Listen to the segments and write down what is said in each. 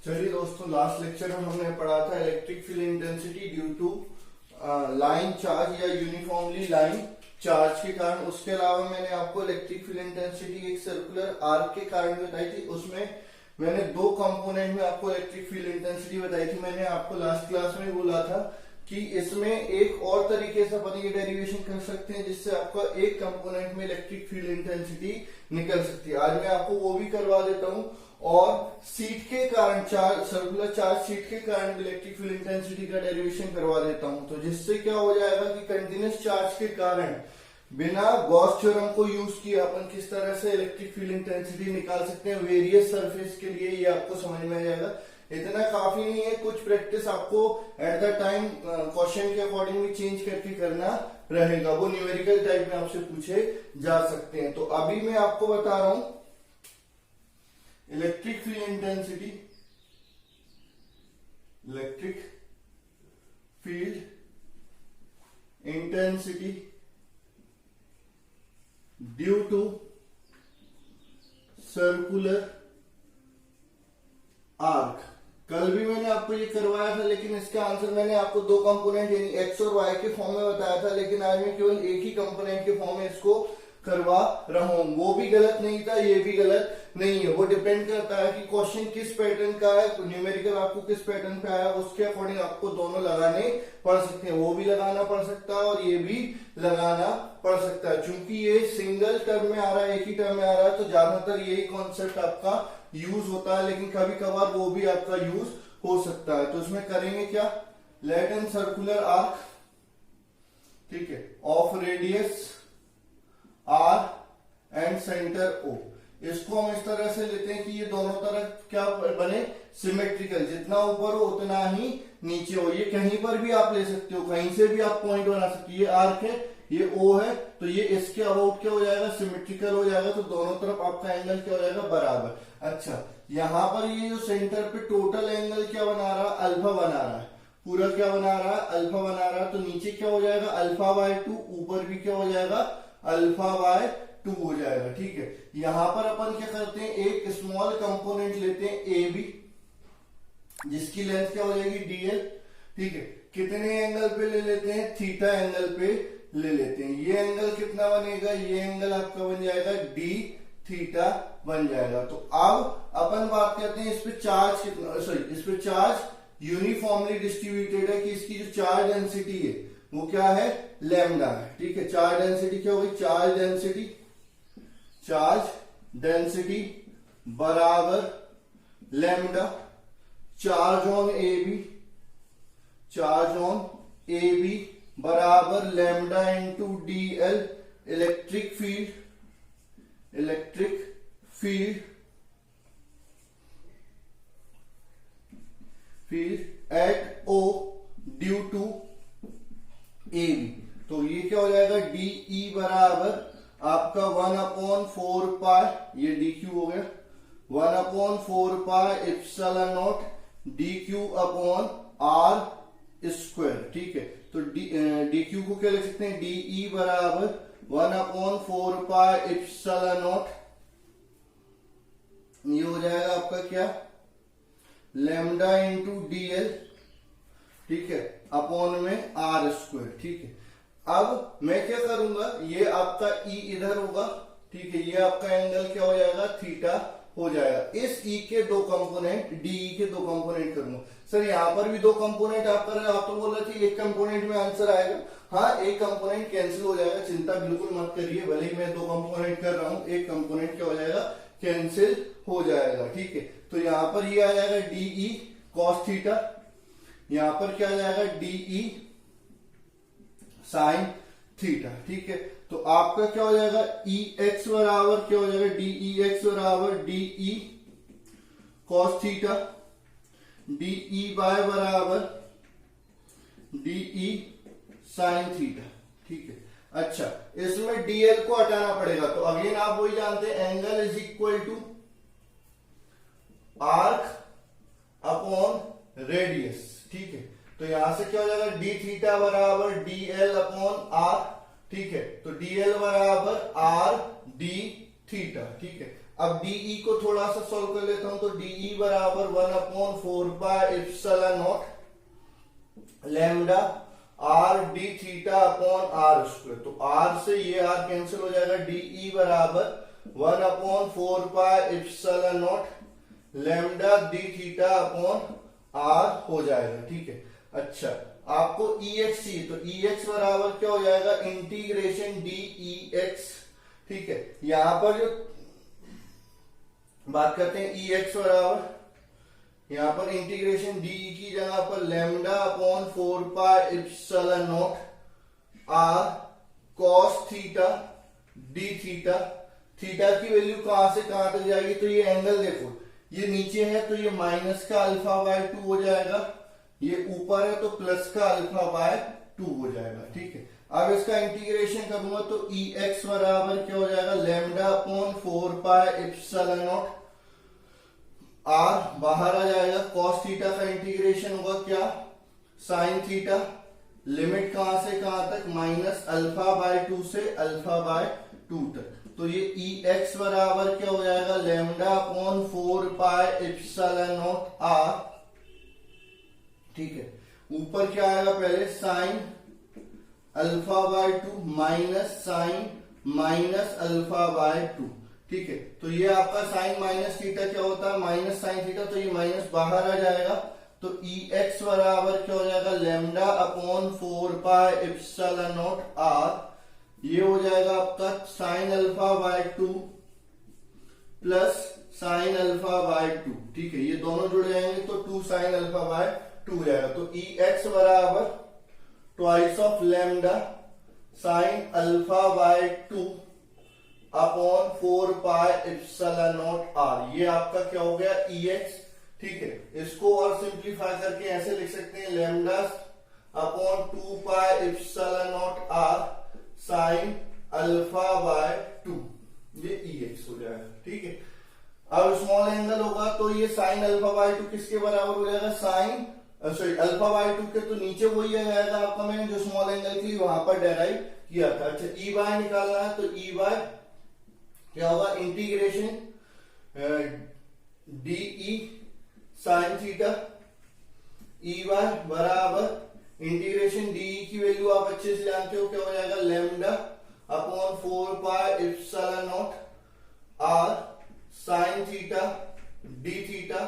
चलिए दोस्तों, last lecture में हमने पढ़ा था electric field intensity due to line charge या यूनिफॉर्मली लाइन चार्ज के कारण। उसके अलावा मैंने आपको इलेक्ट्रिक फील्ड इंटेंसिटी एक सर्कुलर आर्क के कारण बताई थी। उसमें मैंने दो कंपोनेंट में आपको इलेक्ट्रिक फील्ड इंटेंसिटी बताई थी। मैंने आपको लास्ट क्लास में बोला था कि इसमें एक और तरीके से अपन ये डेरिवेशन कर सकते हैं जिससे आपका एक कंपोनेंट में इलेक्ट्रिक फील्ड इंटेंसिटी निकल सकती है। आज मैं आपको वो भी करवा देता हूं और सीट के कारण सर्कुलर चार्ज सीट के कारण इलेक्ट्रिक फील्ड इंटेंसिटी का डेरिवेशन करवा देता हूं। तो जिससे क्या हो जाएगा कि कंटिन्यूस चार्ज के कारण बिना गॉस थ्योरम को यूज किए अपन किस तरह से इलेक्ट्रिक फील्ड इंटेंसिटी निकाल सकते हैं वेरियस सरफेस के लिए, ये आपको समझ में आ जाएगा। इतना काफी नहीं है, कुछ प्रैक्टिस आपको एट द टाइम क्वेश्चन के अकॉर्डिंग भी चेंज करके करना रहेगा। वो न्यूमेरिकल टाइप में आपसे पूछे जा सकते हैं। तो अभी मैं आपको बता रहा हूं electric field intensity due to circular arc. कल भी मैंने आपको ये करवाया था, लेकिन इसका आंसर मैंने आपको दो कंपोनेंट यानी एक्स और वाई के फॉर्म में बताया था, लेकिन आज मैं केवल एक ही कंपोनेंट के फॉर्म में इसको करवा रहा हूं। वो भी गलत नहीं था, ये भी गलत नहीं है। वो डिपेंड करता है कि क्वेश्चन किस पैटर्न का है, न्यूमेरिकल आपको किस पैटर्न पे आया, उसके अकॉर्डिंग आपको दोनों लगाने पड़ सकते हैं। वो भी लगाना पड़ सकता है और ये भी लगाना पड़ सकता है। चूंकि ये सिंगल टर्म में आ रहा है, एक ही टर्म में आ रहा है, तो ज्यादातर यही कॉन्सेप्ट आपका यूज होता है, लेकिन कभी कभार वो भी आपका यूज हो सकता है। तो इसमें करेंगे क्या, लेट एन सर्कुलर आर्क, ठीक है, of radius R and centre O. इसको हम इस तरह से लेते हैं कि ये दोनों तरफ क्या बने, सिमेट्रिकल, जितना ऊपर हो उतना ही नीचे हो। ये कहीं पर भी आप ले सकते हो, कहीं से भी आप पॉइंट बना सकते हो। ये आर्क है, ये ओ है, तो ये इसके अबाउट क्या हो जाएगा, सिमेट्रिकल हो जाएगा। तो दोनों तरफ आपका एंगल क्या हो जाएगा, बराबर। अच्छा, यहां पर ये जो सेंटर पे टोटल एंगल क्या बना रहा है, अल्फा बना रहा है, पूरा क्या बना रहा है, अल्फा बना रहा है। तो नीचे क्या हो जाएगा, अल्फा बाय 2, ऊपर भी क्या हो जाएगा, अल्फा बाय 2 हो जाएगा। ठीक है, यहां पर अपन क्या करते हैं, एक स्मॉल कंपोनेंट लेते हैं ए बी, जिसकी लेंथ क्या हो जाएगी, डीएल। ठीक है, कितने एंगल पे ले लेते हैं, थीटा एंगल पे ले लेते हैं। ये एंगल कितना बनेगा, ये एंगल आपका बन जाएगा डी थीटा बन जाएगा। तो अब अपन बात करते हैं इस पे चार्ज कितना, इस पे चार्ज यूनिफॉर्मली डिस्ट्रीब्यूटेड है कि इसकी जो चार्ज डेंसिटी है वो क्या है, लैम्डा है। ठीक है, चार्ज डेंसिटी क्या होगी, चार्ज डेंसिटी बराबर lambda charge on A B बराबर lambda into d l electric field at O due to A B. तो ये क्या हो जाएगा, डीई बराबर आपका 1/4 पाई, ये डी क्यू हो गया, 1/4 pi epsilon naught D Q upon R square. ठीक है, तो डी क्यू को क्या लिख सकते हैं, डीई बराबर 1/4 पाई एप्सिलॉन नॉट, ये हो जाएगा आपका क्या, लैम्डा इंटू डीएल, ठीक है, अपॉन में आर स्क्वायर। ठीक है, अब मैं क्या करूंगा, ये आपका ई इधर होगा, ठीक है, ये आपका एंगल क्या हो जाएगा, थीटा हो जाएगा। इस ई के दो कंपोनेंट, डीई के दो कंपोनेंट करूंगा। सर यहाँ पर भी दो कंपोनेंट आप कर रहे हैं, आप तो बोल रहे थे एक कंपोनेंट में आंसर आएगा। हाँ, एक कंपोनेंट कैंसिल हो जाएगा, चिंता बिल्कुल मत करिए। भले ही मैं दो कंपोनेंट कर रहा हूं, एक कंपोनेंट क्या हो जाएगा, कैंसिल हो जाएगा। ठीक है, तो यहां पर ये आ जाएगा डीई कॉस थीटा, यहां पर क्या आ जाएगा, डीई साइन थीटा। ठीक है, तो आपका क्या हो जाएगा, ई एक्स बराबर क्या हो जाएगा, डीई एक्स बराबर D E cos theta, D E by बराबर डीई साइन थीटा। ठीक है, अच्छा, इसमें डीएल को हटाना पड़ेगा। तो अगेन आप वही जानते हैं, angle is equal to arc upon radius. ठीक है, तो यहां से क्या हो जाएगा, डी थीटा बराबर डी एल अपॉन आर। ठीक है, तो डी एल बराबर आर डी थीटा। ठीक है, अब डीई को थोड़ा सा सॉल्व कर लेता हूं, तो डीई बराबर 1/4 lambda R D theta upon R square. तो आर से ये आर कैंसिल हो जाएगा, डीई बराबर 1/4 lambda D theta upon R हो जाएगा। ठीक है, अच्छा आपको EX चाहिए, तो EX बराबर क्या हो जाएगा, इंटीग्रेशन DEX। ठीक है, यहां पर जो बात करते हैं EX बराबर, यहां पर इंटीग्रेशन DE की जगह पर lambda upon 4πε0 R cos theta d theta. Theta की वैल्यू कहां से कहां तक जाएगी, तो ये एंगल देखो, ये नीचे है तो ये माइनस का α/2 हो जाएगा, ये ऊपर है तो प्लस का α/2 हो जाएगा। ठीक है, अब इसका इंटीग्रेशन करूंगा तो EX बराबर क्या हो जाएगा, लैम्डा अपॉन 4πε0 R बाहर आ जाएगा, cos थीटा का इंटीग्रेशन होगा क्या, sin थीटा, लिमिट कहां से कहां तक, माइनस α/2 से α/2 तक। तो ये EX बराबर क्या हो जाएगा, लैम्डा अपॉन 4πε0 R। ठीक है, ऊपर क्या आएगा, पहले साइन α/2 माइनस साइन माइनस α/2। ठीक है, तो ये आपका साइन माइनस थीटा क्या होता है, माइनस साइन थीटा, तो ये माइनस बाहर आ जाएगा, तो EX बराबर क्या हो जाएगा, लैम्डा अपॉन 4πε0 R। ये हो जाएगा आपका साइन α/2 प्लस साइन α/2। ठीक है, ये दोनों जुड़ जाएंगे तो 2 साइन α/2 हो जाएगा। तो EX बराबर twice of lambda sine α/2 upon 4πε0 R। ये आपका क्या हो गया, EX। ठीक है, इसको और सिंप्लीफाई करके ऐसे लिख सकते हैं, लैम्डा अपॉन 2πε0 R साइन α/2, ये EX हो जाएगा। ठीक है, अब स्मॉल एंगल होगा तो ये साइन α/2 किसके बराबर हो जाएगा, साइन सॉरी α/2 के तो नीचे वही आ जाएगा आपका, मैंने जो स्मॉल एंगल के लिए वहां पर डेराइव किया था। अच्छा EY निकालना है, तो EY क्या होगा, integration DE sine theta, EY बराबर इंटीग्रेशन DE की वैल्यू आप अच्छे से जानते हो क्या हो जाएगा, lambda upon 4πε0 R sine theta d theta.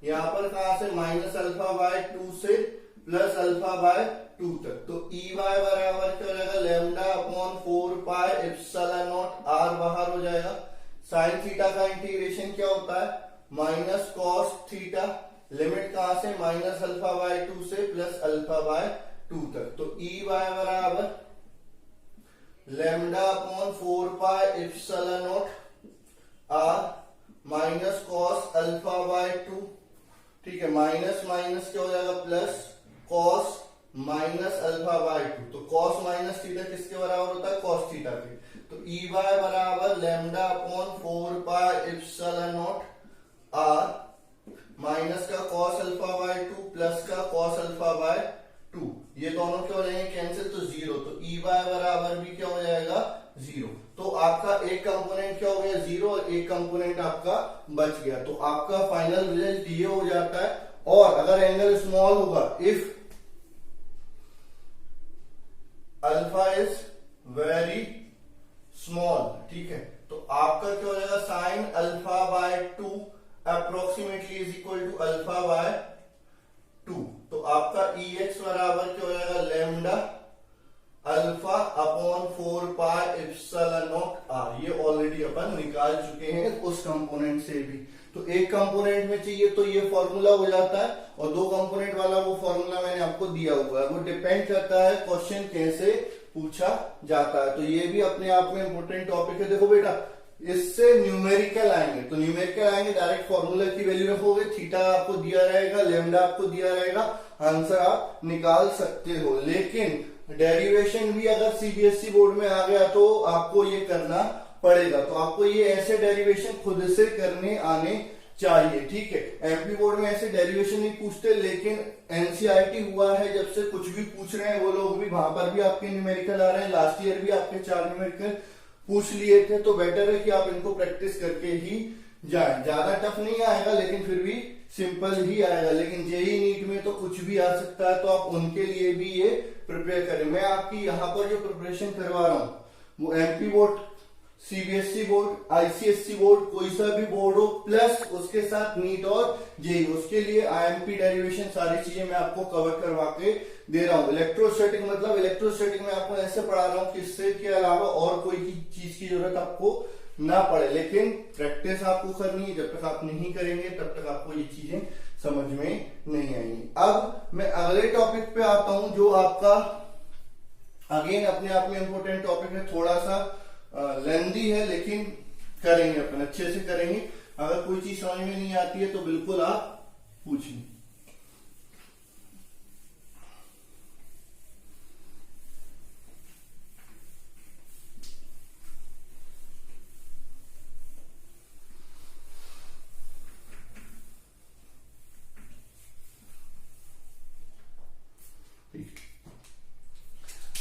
यहां पर कहां से, माइनस α/2 से प्लस α/2 तक। तो EY बराबर क्या हो जाएगा, लैम्डा अपॉन 4πε0 R बाहर हो जाएगा। साइन थीटा का इंटीग्रेशन क्या होता है, माइनस कॉस थीटा, लिमिट कहां से, माइनस α/2 से प्लस α/2 तक। तो EY बराबर lambda upon 4πε0 R minus cos α/2। ठीक है, माइनस माइनस क्या हो जाएगा, प्लस कॉस माइनस α/2। तो कॉस माइनस थीटा किसके बराबर होता है, कॉस थीटा के। तो EY बराबर लैम्डा अपॉन 4πε0 R माइनस का कॉस α/2 प्लस का कॉस α/2, ये दोनों क्या हो जाएंगे, कैंसिल, तो 0। तो EY बराबर भी क्या हो जाएगा, 0। तो आपका एक कंपोनेंट क्या हो गया, 0, और एक कंपोनेंट आपका बच गया। तो आपका फाइनल रिजल्ट ये हो जाता है। और अगर एंगल स्मॉल होगा, if alpha is very small, ठीक है, तो आपका क्या हो जाएगा, sine α/2 approximately is equal to α/2। तो आपका EX बराबर क्या हो जाएगा, लैम्डा अल्फा अपॉन 4πε0 R। ये ऑलरेडी अपन निकाल चुके हैं उस कंपोनेंट से भी। तो एक कंपोनेंट में चाहिए तो ये फॉर्मूला हो जाता है, और दो कंपोनेंट वाला वो फॉर्मूला मैंने आपको दिया हुआ है। वो डिपेंड करता है क्वेश्चन कैसे पूछा जाता है। तो ये भी अपने आप में इंपोर्टेंट टॉपिक है। देखो बेटा, इससे न्यूमेरिकल आएंगे, तो न्यूमेरिकल आएंगे, डायरेक्ट फॉर्मूला की वैल्यू रखोगे, थीटा आपको दिया रहेगा, लैम्डा आपको दिया रहेगा, आंसर आप निकाल सकते हो। लेकिन डेरिवेशन भी अगर सीबीएसई बोर्ड में आ गया तो आपको ये करना पड़ेगा। तो आपको ये ऐसे डेरिवेशन खुद से करने आने चाहिए, ठीक है। एमपी बोर्ड में ऐसे डेरिवेशन नहीं पूछते, लेकिन एनसीईआरटी हुआ है जब से कुछ भी पूछ रहे हैं वो लोग भी, वहां पर भी आपके न्यूमेरिकल आ रहे हैं। लास्ट ईयर भी आपके 4 न्यूमेरिकल पूछ लिए थे, तो बेटर है कि आप इनको प्रैक्टिस करके ही जाए। ज्यादा टफ नहीं आएगा लेकिन फिर भी सिंपल ही आएगा। लेकिन जेई नीट में तो कुछ भी आ सकता है, तो आप उनके लिए भी ये प्रिपेयर करें। मैं आपकी यहाँ पर जो प्रिपरेशन करवा रहा हूँ वो MP board, CBSE board, ICSE board, कोई सा भी बोर्ड हो, प्लस उसके साथ नीट और जेई, उसके लिए आईएमपी डेरिवेशन सारी चीजें मैं आपको कवर करवा के दे रहा हूँ। इलेक्ट्रोस्टैटिक मतलब इलेक्ट्रोस्टैटिक में आपको ऐसे पढ़ा रहा हूँ कि इससे के अलावा और कोई चीज की जरूरत आपको ना पड़े। लेकिन प्रैक्टिस आपको करनी है, जब तक आप नहीं करेंगे तब तक आपको ये चीजें समझ में नहीं आएंगी। अब मैं अगले टॉपिक पे आता हूं जो आपका अगेन अपने आप में इंपॉर्टेंट टॉपिक है, थोड़ा सा लेंदी है लेकिन करेंगे, अपन अच्छे से करेंगे। अगर कोई चीज समझ में नहीं आती है तो बिल्कुल आप पूछिए।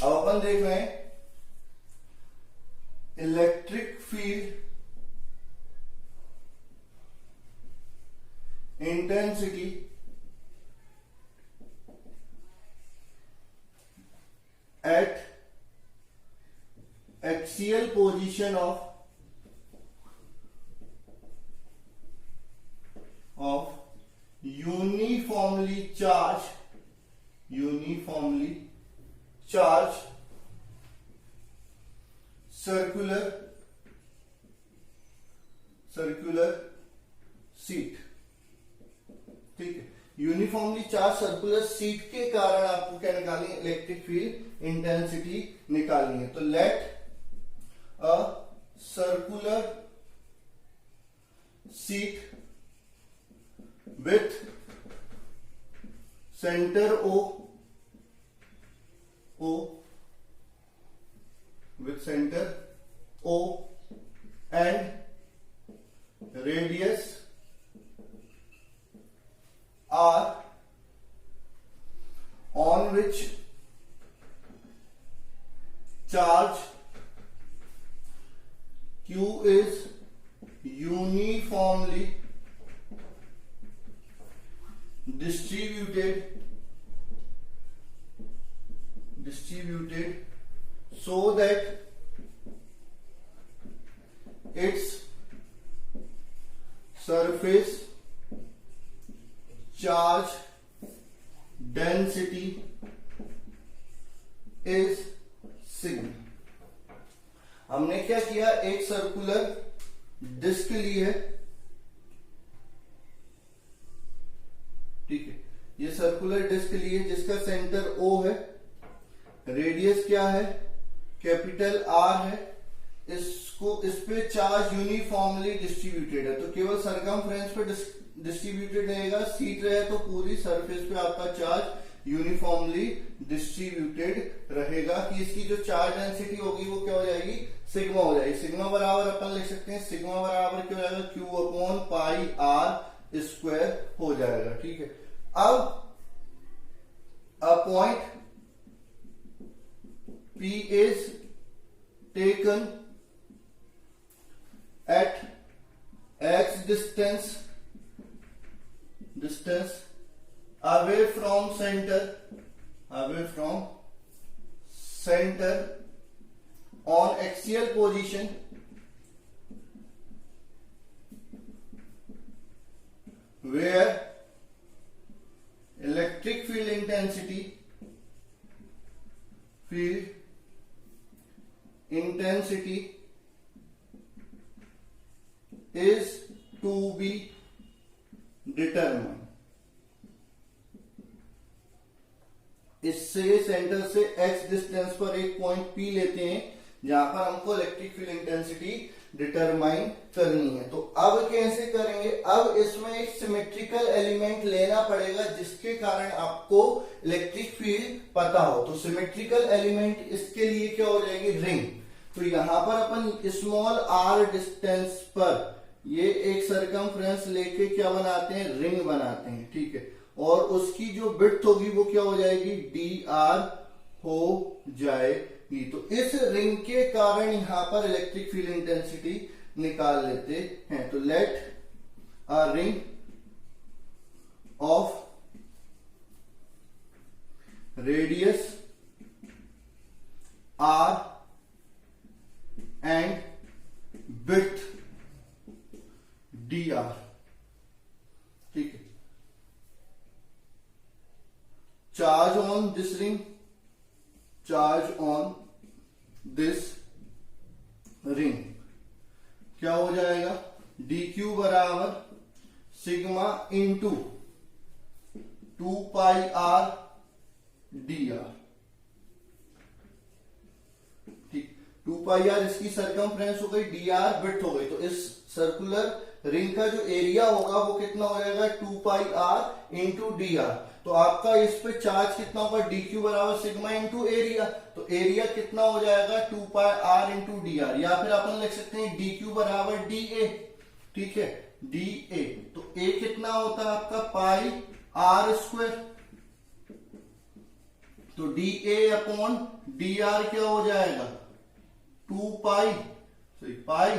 अब अपन देख रहे हैं electric field intensity at axial position of uniformly charge circular seat. ठीक है, यूनिफॉर्मली चार्ज सर्कुलर सीट के कारण आपको क्या निकालनी है, इलेक्ट्रिक फील्ड इंटेंसिटी निकालनी है। तो let a circular sheet with centre O and radius R on which charge Q is uniformly distributed so that its surface charge density is sigma. हमने क्या किया, एक सर्कुलर डिस्क ली है। ठीक है, ये सर्कुलर डिस्क ली है जिसका सेंटर O है, रेडियस क्या है, कैपिटल R है, इस पे चार्ज यूनिफॉर्मली डिस्ट्रीब्यूटेड है। तो केवल सरकमफ्रेंस पे डिस्ट्रीब्यूटेड रहेगा, सीट रहे तो पूरी सरफेस पे आपका चार्ज यूनिफॉर्मली डिस्ट्रीब्यूटेड रहेगा। कि इसकी जो चार्ज डेंसिटी होगी वो क्या हो जाएगी, सिग्मा हो जाएगी। सिग्मा बराबर अपन लिख सकते हैं, सिग्मा बराबर क्या हो जाएगा, Q upon pi R square हो जाएगा। ठीक है, अब a point P is taken at x distance away from center on axial position where electric field intensity is to be determined। इससे सेंटर से x डिस्टेंस पर एक पॉइंट P लेते हैं जहां पर हमको इलेक्ट्रिक फील्ड इंटेंसिटी डिटरमाइन करनी है। तो अब कैसे करेंगे, अब इसमें एक सिमेट्रिकल एलिमेंट लेना पड़ेगा जिसके कारण आपको इलेक्ट्रिक फील्ड पता हो। तो सिमेट्रिकल एलिमेंट इसके लिए क्या हो जाएगी, रिंग। तो यहां पर अपन स्मॉल r डिस्टेंस पर ये एक सरकमफ्रेंस लेके क्या बनाते हैं, रिंग बनाते हैं। ठीक है, और उसकी जो विड्थ होगी वो क्या हो जाएगी, dr हो जाएगी। तो इस रिंग के कारण यहां पर इलेक्ट्रिक फील्ड इंटेंसिटी निकाल लेते हैं। तो late a ring of radius r and width dr। ठीक है, charge on this ring, charge on this ring क्या हो जाएगा, dq बराबर सिग्मा इंटू 2 पाई r dr। ठीक, 2 पाई r इसकी सरकमफ्रेंस हो गई, dr विड्थ हो गई। तो इस सर्कुलर रिंग का जो एरिया होगा वो कितना हो जाएगा, 2 पाई r इंटू dr। तो आपका इस पे चार्ज कितना होगा, dq बराबर सिग्मा इंटू एरिया। तो एरिया कितना हो जाएगा, 2 पाई r इंटू dr, या फिर अपन लिख सकते हैं dq बराबर da। ठीक है, da। तो a कितना होता है आपका, पाई r स्क्वायर। तो da अपॉन dr क्या हो जाएगा, 2 पाई, सॉरी पाई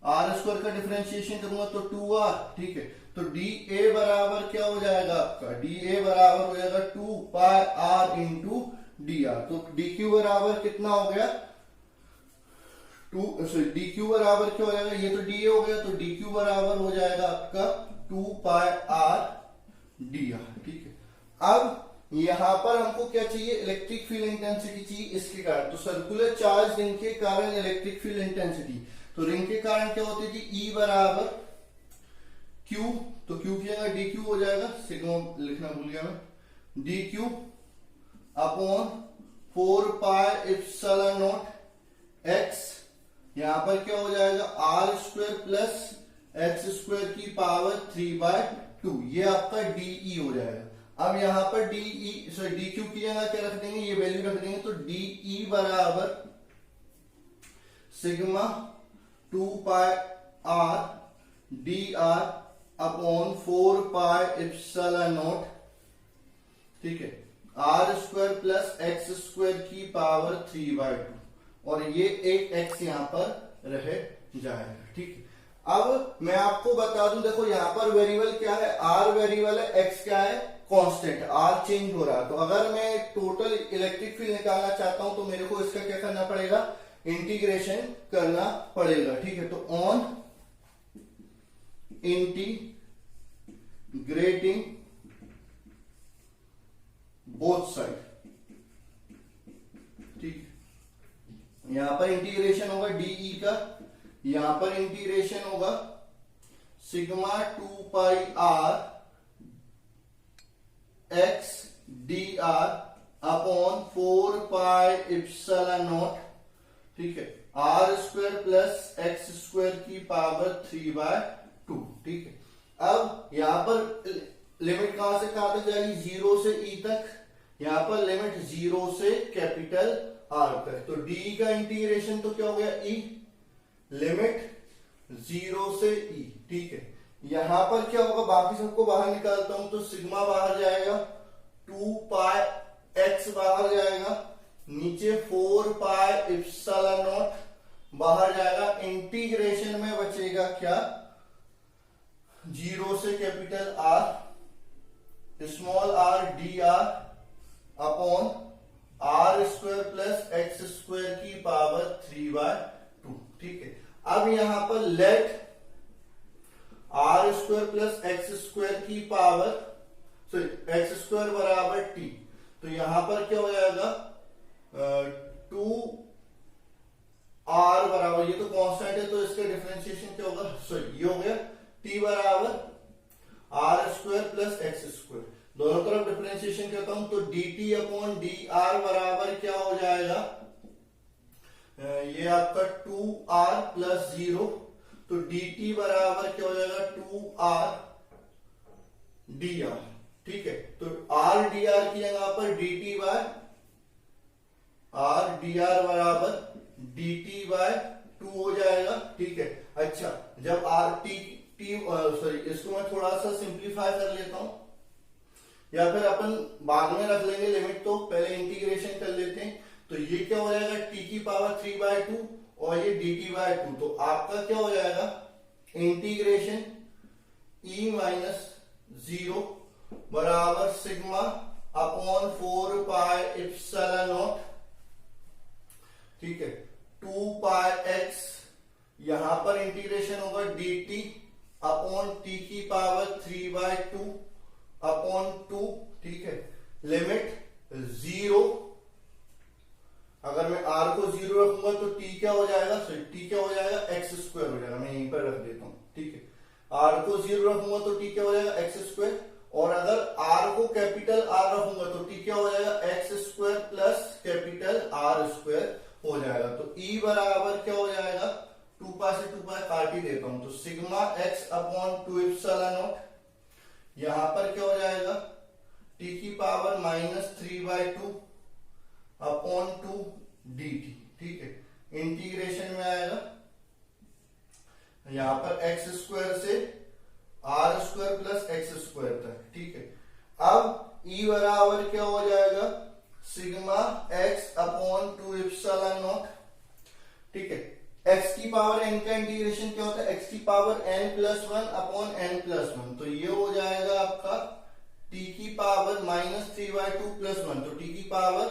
आर स्क्वायर का डिफरेंशिएशन करूंगा तो 2r। ठीक है, तो dA बराबर क्या हो जाएगा आपका, dA बराबर हो जाएगा 2 पाई r इंटू dr। तो dq बराबर कितना हो गया, dq बराबर क्या हो जाएगा, ये तो dA हो गया, तो dq बराबर हो जाएगा आपका 2 पाई r dr। ठीक है, अब यहां पर हमको क्या चाहिए, इलेक्ट्रिक फील्ड इंटेंसिटी चाहिए इसके कारण। तो सर्कुलर चार्ज रिंग के कारण इलेक्ट्रिक फील्ड इंटेंसिटी, तो रिंग के कारण क्या होती थी, E बराबर Q, तो Q की जगह dQ हो जाएगा, सिग्मा लिखना भूल गया मैं, dQ upon 4 pi epsilon not x, यहां पर क्या हो जाएगा, r square plus x square की पावर 3/2, ये आपका dE हो जाएगा। अब यहां पर dQ की जगह क्या रख देंगे, ये वैल्यू रख देंगे, तो dE बराबर सिग्मा 2 पाई r dr अपॉन 4 पाई एप्सिलॉन नॉट। ठीक है, r square plus x square की पावर 3/2, और ये एक x यहां पर रह जाएगा। ठीक है, अब मैं आपको बता दूं, देखो यहां पर वेरिएबल क्या है, r वेरिएबल है, x क्या है, कांस्टेंट, r चेंज हो रहा है। तो अगर मैं टोटल इलेक्ट्रिक फील्ड निकालना चाहता हूं तो मेरे को इसका क्या करना पड़ेगा, इंटीग्रेशन करना पड़ेगा। ठीक है, तो ऑन इंटीग्रेटिंग बोथ साइड, ठीक, यहां पर इंटीग्रेशन होगा dE का, यहां पर इंटीग्रेशन होगा सिग्मा 2 पाई r x dr अपॉन 4 पाई एप्सिलॉन नॉट। ठीक है, r square plus x square की पावर 3/2। ठीक है, अब यहां पर लिमिट कहां से कहां तक जाएगी, 0 से e तक, यहां पर लिमिट 0 से कैपिटल R तक। तो d का इंटीग्रेशन तो क्या हो गया, e, लिमिट 0 से e। ठीक है, यहां पर क्या होगा, बाकी सबको बाहर निकालता हूं तो सिग्मा बाहर जाएगा, 2 पाई x बाहर जाएगा, नीचे 4 पाई एप्सिलॉन नॉट बाहर जाएगा, इंटीग्रेशन में बचेगा क्या, 0 से capital R small r dr अपॉन r square plus x square की पावर 3/2। ठीक है, अब यहां पर let r square plus x square की पावर, सॉरी x स्क्वायर बराबर t, तो यहां पर क्या हो जाएगा, 2r बराबर, ये तो कांस्टेंट है तो इसका डिफरेंशिएशन क्या होगा, सॉरी ये हो गया t बराबर r square plus x square, दोनों तरफ डिफरेंशिएशन करता हूं तो dt अपॉन dr बराबर क्या हो जाएगा, ये आपका 2r प्लस 0, तो dt बराबर क्या हो जाएगा, 2r dr। ठीक है, तो r dr की जगह पर dt बाय r dr बराबर dt बाय 2 हो जाएगा। ठीक है, अच्छा जब r t सॉरी इसको मैं थोड़ा सा सिंप्लीफाई कर लेता हूं, या फिर अपन बाद में रख लेंगे लिमिट, तो पहले इंटीग्रेशन कर लेते हैं। तो ये क्या हो जाएगा, t की पावर 3/2 और ये dt बाय 2, तो आपका क्या हो जाएगा, इंटीग्रेशन ई माइनस 0 बराबर सिग्मा अपॉन 4 पाई एप्सिलॉन नॉट, ठीक है, 2 पाई एक्स, यहां पर इंटीग्रेशन होगा dt अपॉन टी की पावर 3/2 अपॉन 2, ठीक है, लिमिट 0, अगर मैं r को 0 रखूंगा तो t क्या हो जाएगा, t क्या हो जाएगा, x स्क्वायर हो जाएगा, मैं यहीं पर रख देता हूं, ठीक है, r को 0 रखूंगा तो t क्या हो जाएगा, x स्क्वायर, और अगर r को कैपिटल R रखूंगा तो t क्या हो जाएगा, x square plus capital R square हो जाएगा। तो E बराबर क्या हो जाएगा, 2 पाई से 2 पाई काट ही देता हूं, तो sigma x upon 2 epsilon not, यहां पर क्या हो जाएगा, t की पावर -3/2 अपॉन 2 dt, ठीक है, इंटीग्रेशन में आएगा यहां पर x स्क्वायर से R square plus x square तक, ठीक है। अब E बराबर क्या हो जाएगा, sigma x upon 2 epsilon naught, ठीक है, x की पावर n का इंटीग्रेशन क्या होता है, x की पावर n+1 अपॉन n+1, तो ये हो जाएगा आपका t की पावर -3/2 + 1, तो t की पावर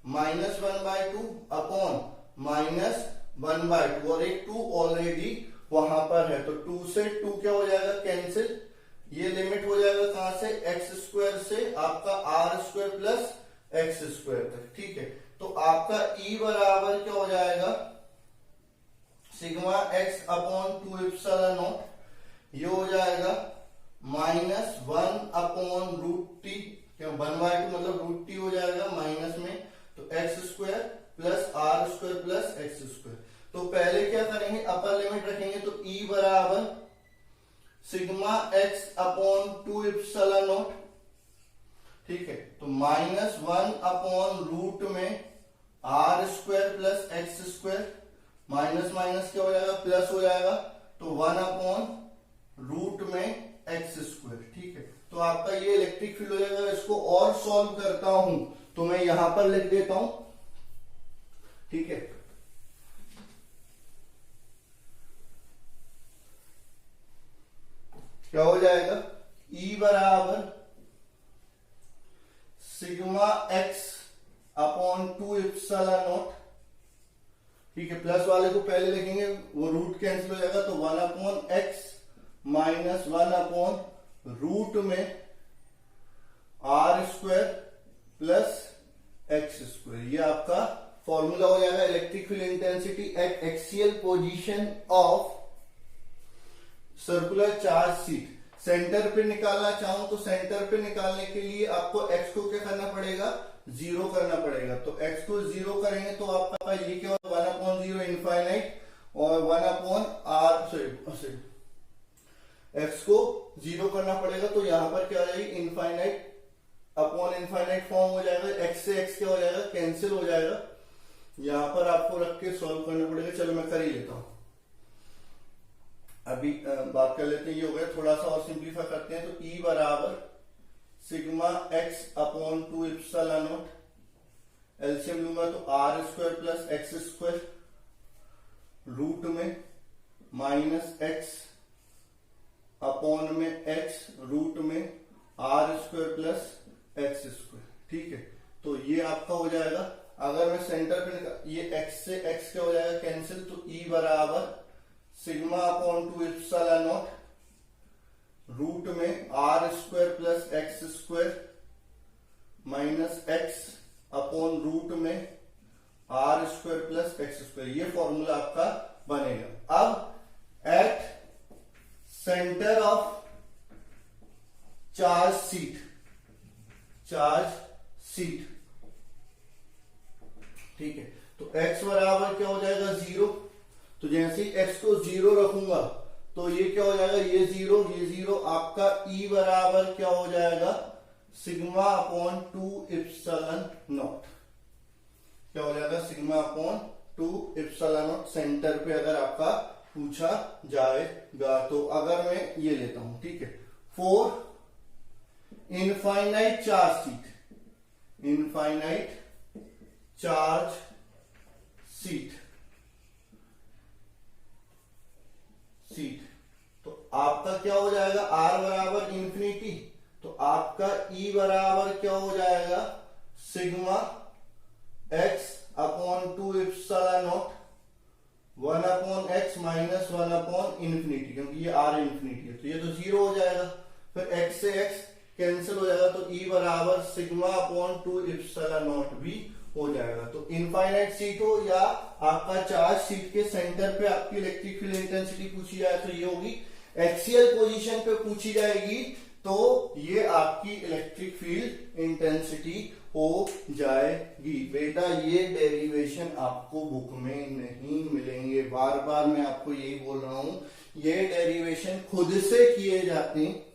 -1/2 अपॉन -1/2, और एक 2 ऑलरेडी वहां पर है, तो 2 से 2 क्या हो जाएगा, कैंसिल, ये लिमिट हो जाएगा कहां से, एक्स स्क्वायर से आपका R square plus x square तक, ठीक है। तो आपका E बराबर क्या हो जाएगा, sigma x upon 2 epsilon not, ये हो जाएगा -1 अपॉन √t, क्या 1/2 मतलब √t हो जाएगा माइनस में, तो X square plus R square plus x square. तो पहले क्या करेंगे, अपर लिमिट रखेंगे, तो E बराबर sigma x upon 2 epsilon naught, ठीक है, तो -1 अपॉन रूट में R square plus x square, minus minus क्या हो जाएगा, प्लस हो जाएगा, तो 1 अपॉन रूट में एक्स स्क्वायर, ठीक है। तो आपका ये इलेक्ट्रिक फील्ड हो जाएगा। इसको और सॉल्व करता हूं तो मैं यहां पर लिख देता हूं, ठीक है, क्या हो जाएगा, E बराबर sigma x upon 2 epsilon naught, ठीक है, प्लस वाले को पहले लिखेंगे, वो रूट कैंसिल हो जाएगा, तो 1 upon x minus 1 upon root में R square plus x square, ये आपका फॉर्मूला हो जाएगा electric field intensity at axial position of circular charge sheet. Centre पे निकालना चाहूं तो सेंटर पे निकालने के लिए आपको x को क्या करना पड़ेगा, 0 करना पड़ेगा, तो x को 0 करेंगे तो आपका ये क्या होगा, 1/0 इनफाइनाइट, और 1/r x को 0 करना पड़ेगा, तो यहां पर क्या हो जाएगी, इनफाइनाइट अपॉन इनफाइनाइट फॉर्म हो जाएगा, x से x क्या हो जाएगा, कैंसिल हो जाएगा, यहां पर आपको रख के सॉल्व करना पड़ेगा। चलो मैं कर ही लेता हूं, अभी बात कर लेते हैं, ये हो गया, थोड़ा सा और सिंप्लीफाई करते हैं, तो E बराबर sigma x upon 2 epsilon naught, LCM लूंगा तो R square plus x square root में माइनस एक्स अपॉन में x रूट में R square plus x square, ठीक है। तो ये आपका हो जाएगा, अगर मैं सेंटर पे ये x से x क्या हो जाएगा, कैंसिल, तो E बराबर sigma upon 2 epsilon naught root में R square plus x square minus x upon root में R square plus x square, ये फॉर्मूला आपका बनेगा। अब at centre of charge sheet, ठीक है, तो x बराबर क्या हो जाएगा, 0, तो जैसे ही x को 0 रखूंगा तो ये क्या हो जाएगा, ये 0, ये 0, आपका E बराबर क्या हो जाएगा, सिग्मा अपॉन 2 एप्सिलॉन नॉट, क्या हो जाएगा, sigma upon 2 epsilon not, centre पे अगर आपका पूछा जाएगा तो। अगर मैं ये लेता हूं, ठीक है, फॉर इनफाइनाइट चार्ज सीट, तो आपका क्या हो जाएगा, आर बराबर इंफिनिटी, तो आपका ई बराबर क्या हो जाएगा, sigma x upon 2 epsilon not 1 upon x minus 1 upon infinity, क्योंकि ये आर इंफिनिटी है तो ये तो जीरो हो जाएगा, फिर एक्स से एक्स कैंसिल हो जाएगा, तो ई बराबर सिग्मा अपॉन 2 इप्सिलॉन नॉट भी हो जाएगा। तो इनफाइनाइट सीट हो या आपका चार्ज सीट के सेंटर पे आपकी इलेक्ट्रिक फील्ड इंटेंसिटी पूछी जाए तो ये होगी, एक्सियल पोजीशन पे पूछी जाएगी तो ये आपकी इलेक्ट्रिक फील्ड इंटेंसिटी हो जाएगी। बेटा ये डेरिवेशन आपको बुक में नहीं मिलेंगे, बार बार मैं आपको यही बोल रहा हूं, ये डेरिवेशन खुद से किए जाते हैं,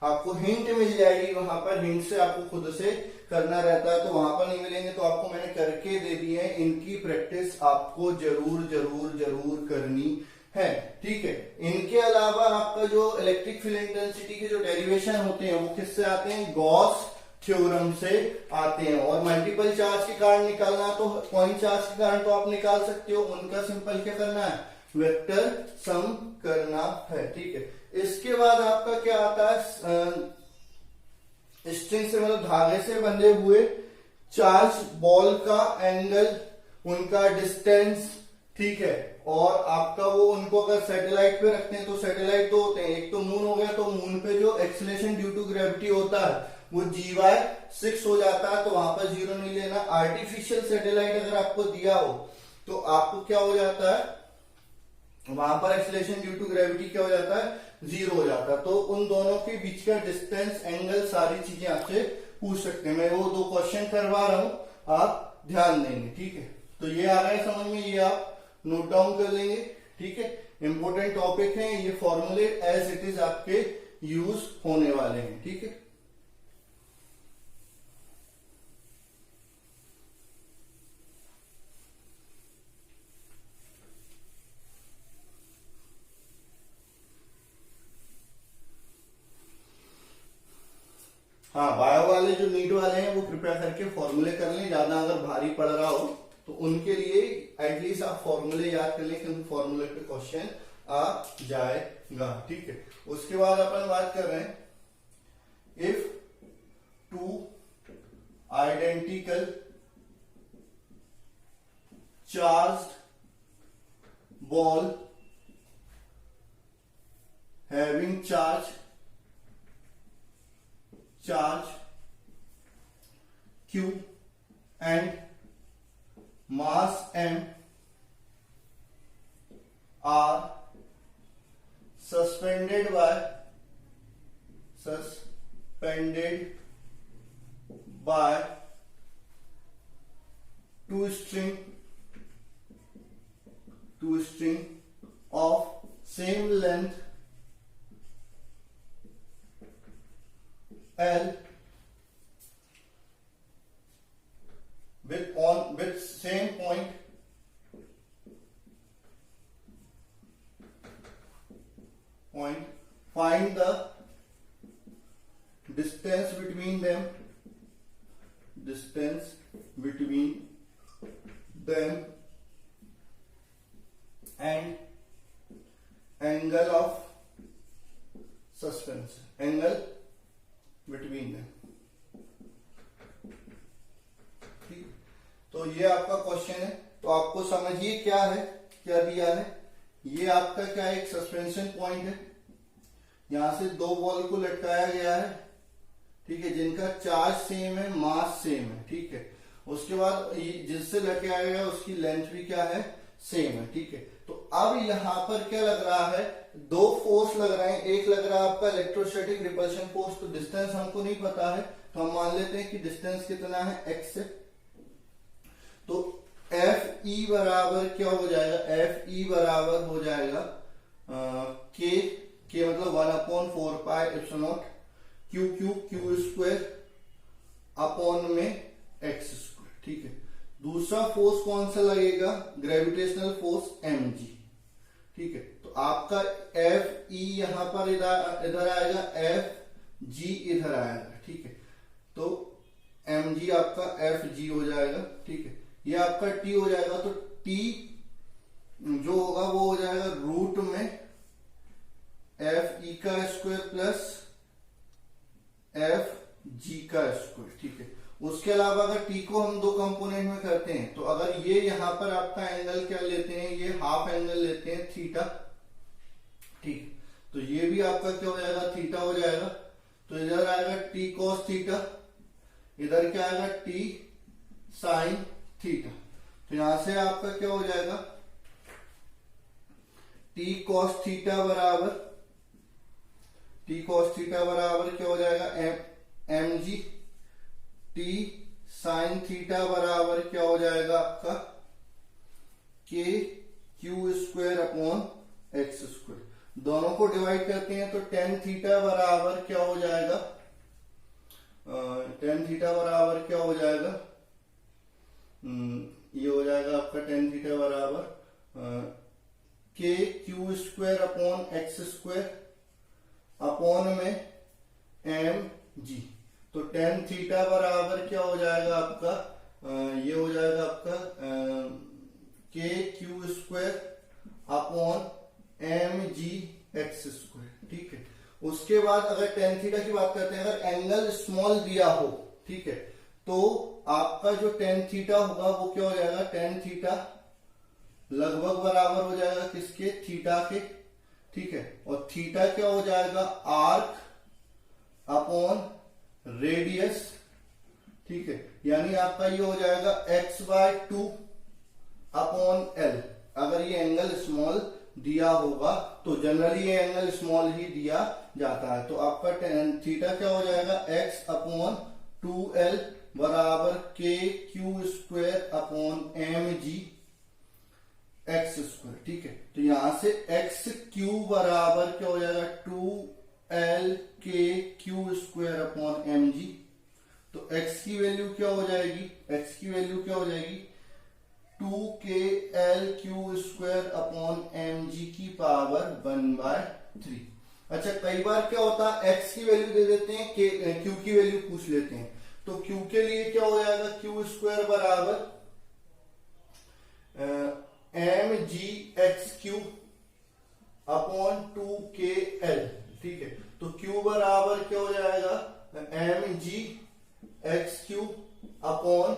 आपको हिंट मिल जाएगी वहां पर, हिंट से आपको खुद से करना रहता है, तो वहां पर नहीं मिलेंगे, तो आपको मैंने करके दे दी है, इनकी प्रैक्टिस आपको जरूर जरूर जरूर करनी है, ठीक है। इनके अलावा आपका जो इलेक्ट्रिक फील्ड इंटेंसिटी के जो डेरिवेशन होते हैं वो किससे आते हैं, गॉस थ्योरम से आते हैं, और मल्टीपल चार्ज के कारण निकालना तो पॉइंट चार्ज के कारण तो आप निकाल सकते हो, उनका सिंपल क्या करना है, वेक्टर सम करना है, ठीक है। इसके बाद आपका क्या आता है, स्ट्रिंग से मतलब धागे से बंधे हुए चार्ज बॉल का एंगल, उनका डिस्टेंस, ठीक है, और आपका वो उनको अगर सैटेलाइट पे रखते हैं तो सैटेलाइट दो होते हैं, एक तो मून हो गया, तो मून पे जो एक्सीलरेशन ड्यू टू ग्रेविटी होता है वो GY6 हो जाता है, तो वहां पर जीरो नहीं लेना। आर्टिफिशियल सैटेलाइट अगर आपको दिया हो तो आपको क्या हो जाता है, वहां पर एक्सीलरेशन ड्यू टू ग्रेविटी क्या हो जाता है, जीरो हो जाता है, तो उन दोनों के बीच का डिस्टेंस, एंगल, सारी चीजें आपसे पूछ सकते हैं, मैं वो 2 क्वेश्चन करवा रहा हूं, आप ध्यान देंगे, ठीक है। तो ये आ रहा है समझ में, ये आप नोट डाउन कर लेंगे, ठीक है, इंपॉर्टेंट टॉपिक है ये, फॉर्मूले एज इट इज आपके यूज होने वाले हैं, ठीक है। हाँ, बायो वाले जो नीट वाले हैं वो कृपया करके फॉर्मूले कर लें, ज्यादा अगर भारी पड़ रहा हो तो उनके लिए एटलीस्ट आप फॉर्मूले याद कर लें, क्योंकि फॉर्मूले पे क्वेश्चन आ जाएगा, ठीक है। उसके बाद अपन बात कर रहे हैं, if 2 identical charged ball having charge Q and mass M are suspended by two string of same length L with same point find the distance between them and angle of suspension, angle between them। ठीक, तो ये आपका question है, तो आपको समझिए क्या है, क्या दिया है, ये आपका क्या एक सस्पेंशन पॉइंट है, यहां से 2 बॉल को लटकाया गया है, ठीक है, जिनका चार्ज सेम है, मास सेम है, ठीक है। उसके बाद जिससे लटकाया गया उसकी लेंथ भी क्या है, सेम है, ठीक है। तो अब यहां पर क्या लग रहा है, 2 फोर्स लग रहे हैं, एक लग रहा है आपका इलेक्ट्रोस्टैटिक रिपल्शन फोर्स, तो डिस्टेंस हमको नहीं पता है, तो हम मान लेते हैं कि डिस्टेंस कितना है, x से, तो Fe बराबर क्या हो जाएगा, Fe बराबर हो जाएगा k मतलब 1/4 pi epsilon not Q square upon में x स्क्वायर, ठीक है। दूसरा फोर्स कौन सा लगेगा, ग्रेविटेशनल फोर्स mg, ठीक है। तो आपका Fe यहां पर इधर आएगा, Fg इधर आएगा, ठीक है, तो mg आपका Fg हो जाएगा, ठीक है। ये आपका t हो जाएगा, तो t जो होगा वो हो जाएगा रूट में एफ ई का स्क्वायर प्लस एफ जी का स्क्वायर, ठीक है। उसके अलावा अगर टी को हम दो कंपोनेंट में करते हैं, तो अगर ये यहां पर आपका एंगल क्या लेते हैं, ये हाफ एंगल लेते हैं थीटा, ठीक, तो ये भी आपका क्या हो जाएगा, थीटा हो जाएगा। तो इधर आएगा टी कॉस थीटा, इधर क्या आएगा टी साइन थीटा। तो यहां से आपका क्या हो जाएगा, टी कॉस थीटा बराबर क्या हो जाएगा, M G. T sine theta बराबर क्या हो जाएगा आपका, K Q square upon X square. दोनों को डिवाइड करते हैं तो टेन थीटा बराबर क्या हो जाएगा, टेन थीटा बराबर क्या हो जाएगा, ये हो जाएगा आपका टेन थीटा बराबर K Q square upon X square upon में एम जी। तो टेन थीटा बराबर क्या हो जाएगा आपका, ये हो जाएगा आपका K Q square upon M G X square, ठीक है। उसके बाद अगर टेन थीटा की बात करते हैं, अगर एंगल स्मॉल दिया हो, ठीक है, तो आपका जो टेन थीटा होगा वो क्या हो जाएगा, टेन थीटा लगभग बराबर हो जाएगा किसके, थीटा के, ठीक है। और थीटा क्या हो जाएगा, आर्क अपॉन रेडियस, ठीक है। यानी आपका ये हो जाएगा x/2 अपॉन एल। अगर ये एंगल स्मॉल दिया होगा तो जनरली ये एंगल स्मॉल ही दिया जाता है। तो आपका थीटा क्या हो जाएगा, x अपॉन 2l बराबर K Q square upon M G X square, ठीक है। तो यहां से एक्स क्यू बराबर क्या हो जाएगा, 2l K Q square upon M G. तो x की वैल्यू क्या हो जाएगी, x की वैल्यू क्या हो जाएगी, 2kl Q square upon M G की पावर 1/3। अच्छा, कई बार क्या होता है x की वैल्यू दे देते हैं, q की वैल्यू पूछ लेते हैं। तो q के लिए क्या हो जाएगा, क्यू स्क्वायर बराबर M G X Q upon 2kl, ठीक है। तो q बराबर क्या हो जाएगा, M G X Q upon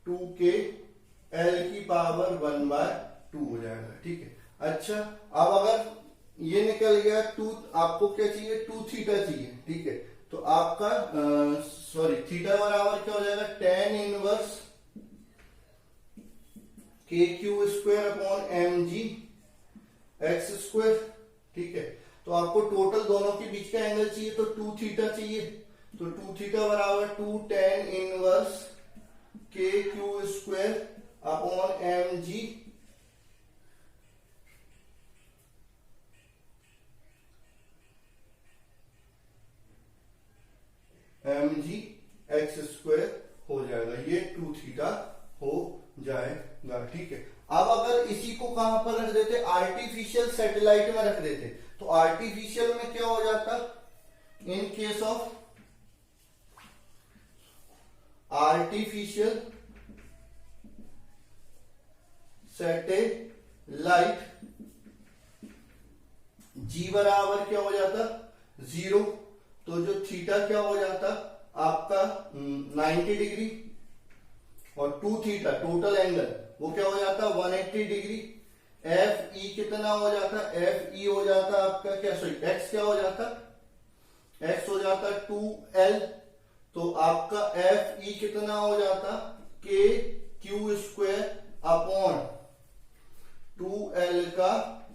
2kl की पावर 1/2 हो जाएगा, ठीक है। अच्छा, अब अगर ये निकल गया टू, आपको क्या चाहिए, 2 थीटा चाहिए, ठीक है। तो आपका थीटा बराबर क्या हो जाएगा, tan inverse K Q square upon M G X square, ठीक है। तो आपको टोटल दोनों के बीच का एंगल चाहिए, तो 2 थीटा चाहिए। तो 2 थीटा बराबर 2 tan inverse K Q square upon M G X square हो जाएगा। ये 2 थीटा हो जाएगा, ठीक है। अब अगर इसी को कहां पर रख देते, आर्टिफिशियल सैटेलाइट में रख देते, तो आर्टिफिशियल में क्या हो जाता, in case of artificial satellite g बराबर क्या हो जाता, 0। तो जो थीटा क्या हो जाता आपका 90 डिग्री, और 2 थीटा टोटल एंगल वो क्या हो जाता 180 डिग्री। एफ ई कितना हो जाता, एफ ई हो जाता आपका क्या, सॉरी एक्स क्या हो जाता, एक्स हो जाता 2l। तो आपका एफ ई कितना हो जाता, के क्यू स्क्वायर अपॉन 2l का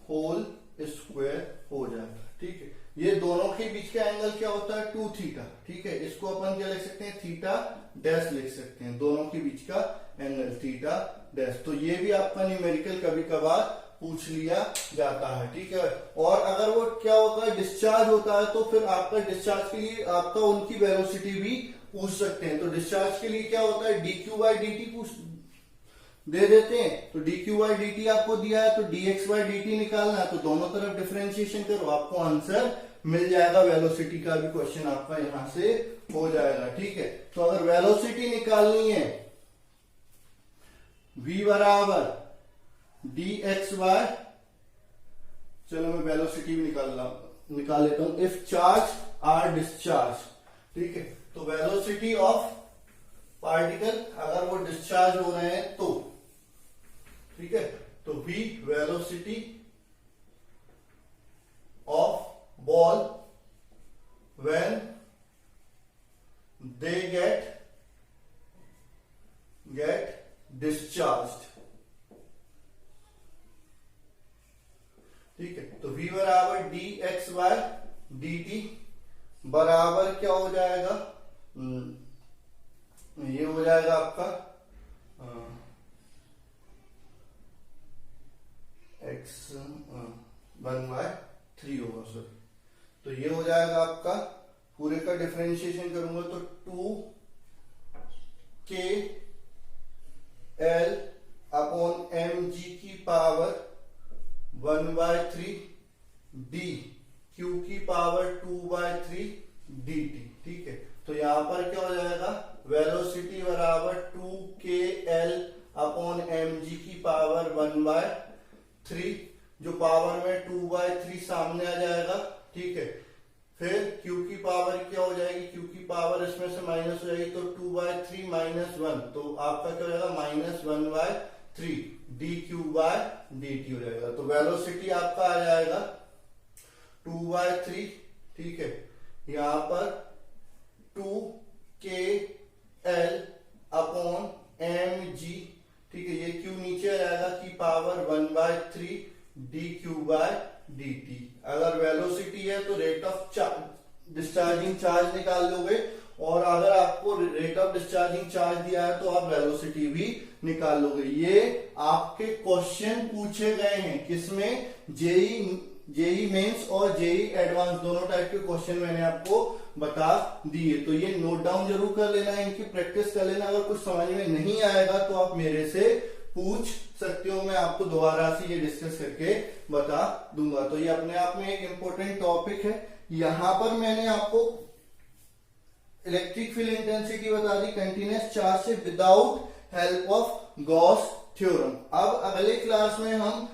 होल स्क्वायर हो जाता, ठीक है। ये दोनों के बीच का एंगल क्या होता है, 2 थीटा, ठीक है। इसको अपन क्या लिख सकते हैं, थीटा डैश लिख सकते हैं, दोनों के बीच का एंगल थीटा डैश। तो ये भी आपका न्यूमेरिकल कभी कभार पूछ लिया जाता है, ठीक है। और अगर वो क्या होता है, डिस्चार्ज होता है, तो फिर आपका डिस्चार्ज के लिए आपका उनकी वेलोसिटी भी पूछ सकते हैं। तो डिस्चार्ज के लिए क्या होता है, dq/dt दे देते हैं। तो dq/dt आपको दिया है, तो dx/dt निकालना है, तो दोनों तरफ डिफरेंशिएशन करो, आपको आंसर मिल जाएगा। वेलोसिटी का भी क्वेश्चन आपका यहां से हो जाएगा, ठीक है। तो अगर वेलोसिटी निकालनी है, v बराबर dx/dt, चलो मैं वेलोसिटी भी निकाल लेता हूं। इफ चार्ज आर डिस्चार्ज, ठीक है, तो वेलोसिटी ऑफ पार्टिकल अगर वो डिस्चार्ज हो रहे हैं तो, ठीक है, तो v velocity of ball when they get discharged, ठीक है, तो v बराबर dx बाय dt बराबर क्या हो जाएगा, ये हो जाएगा आपका x 1/3 होगा सर। तो ये हो जाएगा आपका, पूरे का डिफरेंशिएशन करूंगा तो 2kl अपॉन mg की पावर 1/3 d q की पावर 2/3 dt, ठीक है। तो यहां पर क्या हो जाएगा, वेलोसिटी बराबर 2kl अपॉन mg की पावर 1/3, जो पावर में 2/3 सामने आ जाएगा, ठीक है। फिर q की पावर क्या हो जाएगी, q की पावर इसमें से माइनस हो जाएगी, तो 2/3 माइनस 1, तो आपका क्या हो जाएगा -1/3 dq/dt हो जाएगा। तो वेलोसिटी आपका आ जाएगा 2/3, ठीक है, यहां पर 2kl अपॉन mg, ठीक है, ये q नीचे आ जाएगा की पावर 1/3 dq/dt। अगर वेलोसिटी है तो रेट ऑफ डिस्चार्जिंग चार्ज निकाल लोगे, और अगर आपको रेट ऑफ डिस्चार्जिंग चार्ज दिया है तो आप वेलोसिटी भी निकाल लोगे। ये आपके क्वेश्चन पूछे गए हैं किसमें, जेई मेंस और जेई एडवांस, दोनों टाइप के क्वेश्चन मैंने आपको बता दिए। तो ये नोट डाउन जरूर कर लेना, इनकी प्रैक्टिस कर लेना। अगर कुछ समझ में नहीं आएगा तो आप मेरे से पूछ सकते हो, मैं आपको दोबारा से ये डिस्कस करके बता दूंगा। तो ये अपने आप में एक इंपॉर्टेंट टॉपिक है। यहां पर मैंने आपको इलेक्ट्रिक फील्ड इंटेंसिटी बता दी कंटीन्यूअस चार्ज से without help of Gauss theorem. अब अगले क्लास में हम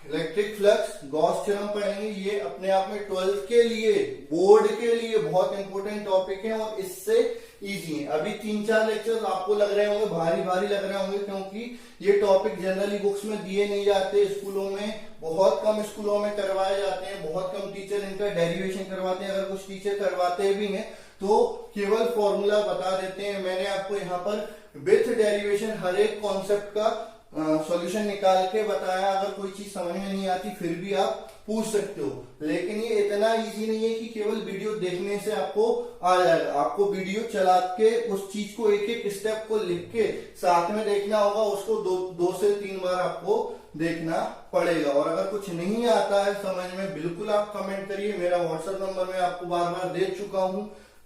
इलेक्ट्रिक फ्लक्स गॉस थ्योरम पढ़ेंगे। ये अपने आप में 12th के लिए, बोर्ड के लिए बहुत इंपॉर्टेंट टॉपिक है और इससे इजी है। अभी 3-4 लेक्चर्स आपको लग रहे होंगे भारी भारी लग रहे होंगे, क्योंकि ये टॉपिक जनरली बुक्स में दिए नहीं जाते, स्कूलों में बहुत कम स्कूलों में करवाए जाते हैं, बहुत कम टीचर इनका डेरिवेशन करवाते हैं। अगर कुछ टीचर करवाते भी हैं तो केवल फॉर्मूला बता देते हैं। मैंने आपको यहाँ पर विथ डेरिवेशन हर एक कॉन्सेप्ट का सॉल्यूशन निकाल के बताया। अगर कोई चीज समझ में नहीं आती फिर भी आप पूछ सकते हो, लेकिन ये इतना इजी नहीं है कि केवल वीडियो देखने से आपको आ जाएगा। आपको वीडियो चला के उस चीज को एक एक स्टेप को लिख के साथ में देखना होगा, उसको 2 से 3 बार आपको देखना पड़ेगा। और अगर कुछ नहीं आता है समझ में, बिल्कुल आप कमेंट करिए। मेरा व्हाट्सएप नंबर मैं आपको बार बार दे चुका हूं,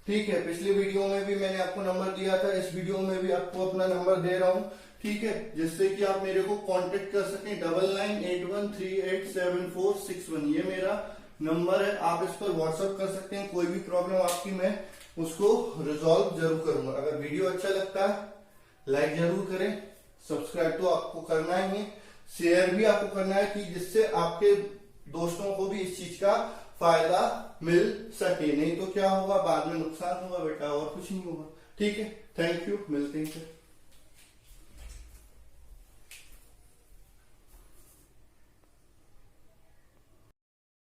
ठीक है। पिछली वीडियो में भी मैंने आपको नंबर दिया था, इस वीडियो में भी आपको अपना नंबर दे रहा हूं, ठीक है, जिससे कि आप मेरे को कांटेक्ट कर सकें। 9981387461 ये मेरा नंबर है। आप इस पर व्हाट्सएप कर सकते हैं। कोई भी प्रॉब्लम आपकी मैं उसको रिजॉल्व जरूर करूंगा। अगर वीडियो अच्छा लगता है लाइक जरूर करें, सब्सक्राइब तो आपको करना ही है, शेयर भी आपको करना है, कि जिससे आपके दोस्तों को भी इस चीज का फायदा मिल सके। नहीं तो क्या होगा, बाद में नुकसान होगा बेटा, और कुछ नहीं होगा, ठीक है। थैंक यू, मिलते हैं।